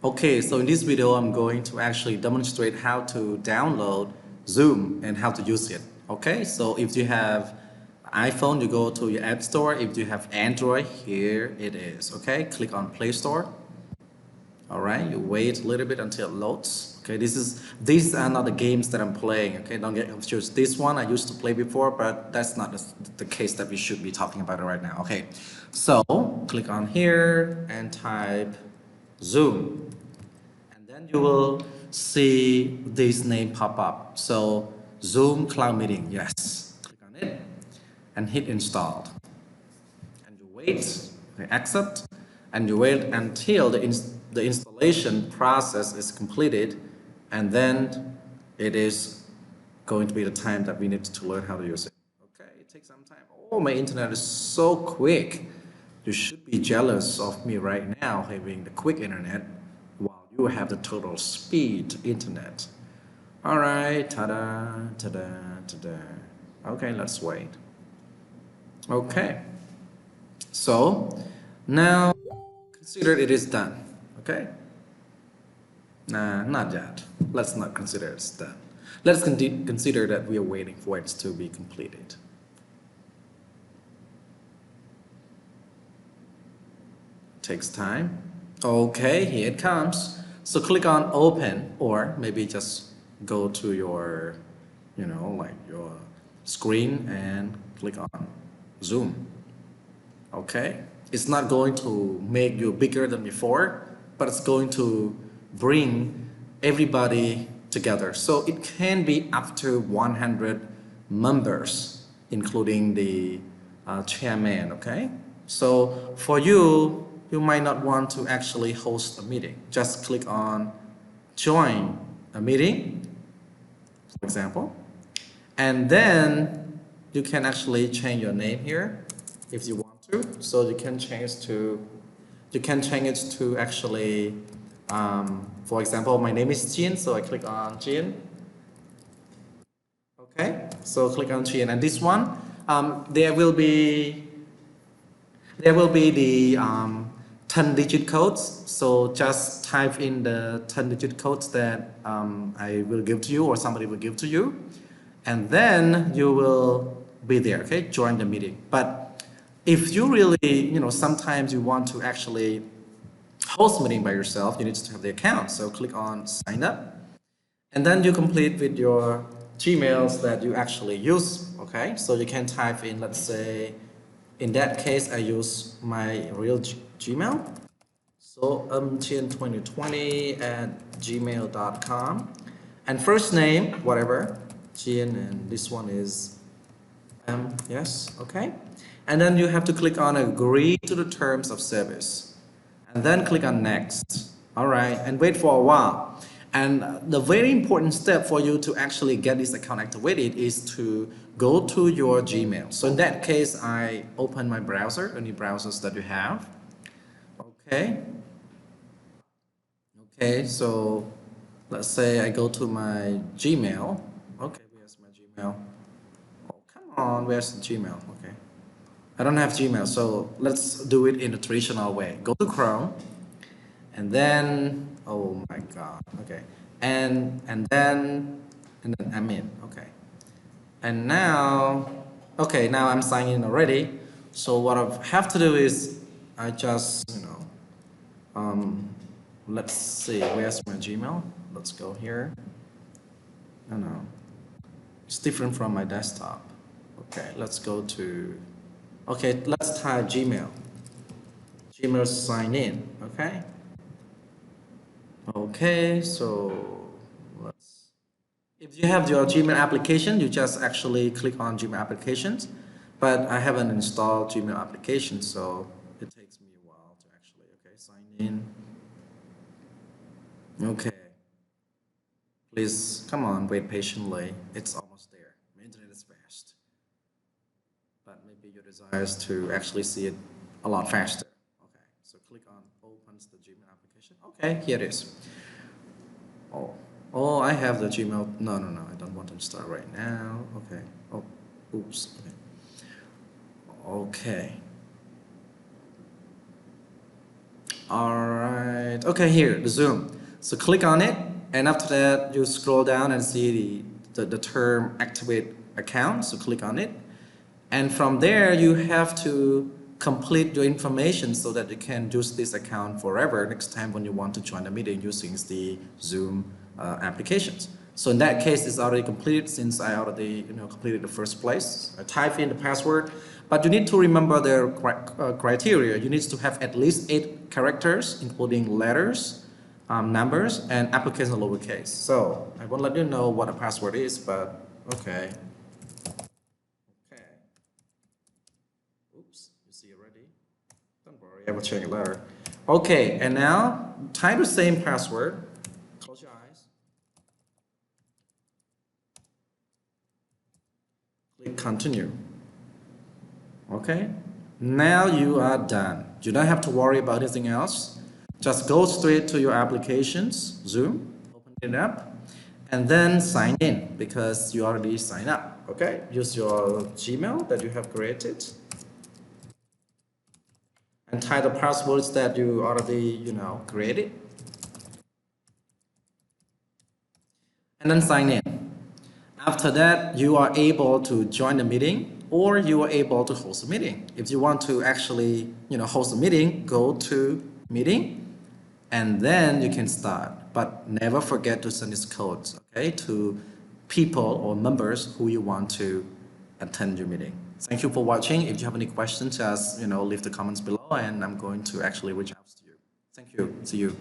Okay, so in this video, I'm going to actually demonstrate how to download Zoom and how to use it. Okay, so if you have iPhone, you go to your App Store. If you have Android, here it is. Okay, click on Play Store. All right, you wait a little bit until it loads. Okay, these are not the games that I'm playing. Okay, don't get confused. This one I used to play before, but that's not the case that we should be talking about it right now. Okay, so click on here and type Zoom. And then you will see this name pop up. So Zoom Cloud Meeting, yes. Click on it and hit installed. And you wait, okay, accept, and you wait until the installation process is completed, and then it is going to be the time that we need to learn how to use it. Okay, it takes some time. Oh, my internet is so quick. You should be jealous of me right now having the quick internet while you have the total speed internet. All right, ta-da, ta-da, ta-da. Okay, let's wait. Okay, so now consider it is done. Okay, nah, not yet. Let's not consider it's done. Let's consider that we are waiting for it to be completed. Takes time. Okay, here it comes. So click on open, or maybe just go to your, like your screen and click on Zoom. Okay, it's not going to make you bigger than before, but it's going to bring everybody together. So it can be up to 100 members, including the chairman. Okay, so for you, you might not want to actually host a meeting. Just click on join a meeting, for example, and then you can actually change your name here if you want to. So you can change it to actually, for example, my name is Jin, so I click on Jin. Okay, so click on Jin, and this one, there will be the 10-digit codes. So just type in the 10-digit codes that I will give to you or somebody will give to you, and then you will be there. Okay, join the meeting. But if you really, sometimes you want to actually host meeting by yourself, you need to have the account. So click on sign up, and then you complete with your Gmails that you actually use. Okay, so you can type in, let's say, in that case, I use my real Gmail. So Chien2020 at gmail.com. And first name, whatever, Chien, and this one is yes, okay. And then you have to click on agree to the terms of service. And then click on next. All right, and wait for a while. And the very important step for you to actually get this account activated is to go to your Gmail. So in that case, I open my browser, any browsers that you have. Okay. Okay, so let's say I go to my Gmail. Okay, where's my Gmail? Oh, come on, where's the Gmail? Okay. I don't have Gmail, so let's do it in a traditional way. Go to Chrome, and then, oh my God, okay. And then I'm in, okay. And now, okay, now I'm signed in already. So what I have to do is I just, let's see, where's my Gmail? Let's go here. No, it's different from my desktop. Okay, let's go to, okay, let's type Gmail. Gmail sign in, okay? Okay, so if you have your Gmail application, you just actually click on Gmail applications. But I haven't installed Gmail application, so it takes me a while to actually, okay, sign in. Okay. Please, come on, wait patiently. It's almost there. My internet is fast. But maybe your desire is to actually see it a lot faster. Okay, so click on opens the Gmail application. Okay, here it is. Oh, I have the Gmail. No, I don't want to start right now. Okay. Oh, oops. Okay. All right. Okay, here, the Zoom. So click on it, and after that, you scroll down and see the term activate account. So click on it. And from there, you have to complete your information so that you can use this account forever next time when you want to join the meeting using the Zoom applications. So in that case, it's already completed since I already completed the first place. I type in the password, but you need to remember the criteria. You need to have at least 8 characters, including letters, numbers, and application lowercase. So I won't let you know what a password is, but okay. Okay. Oops, you see already? Don't worry, I will change it later. Okay, and now type the same password. Close your eyes. Click continue. Okay, now you are done. You don't have to worry about anything else. Just go straight to your applications, Zoom, open it up, and then sign in because you already signed up. Okay, use your Gmail that you have created and type the passwords that you already created, and then sign in. After that, you are able to join the meeting or you are able to host a meeting. If you want to actually, host a meeting, go to meeting and then you can start. But never forget to send these codes, okay, to people or members who you want to attend your meeting. Thank you for watching. If you have any questions, just, leave the comments below and I'm going to actually reach out to you. Thank you. See you.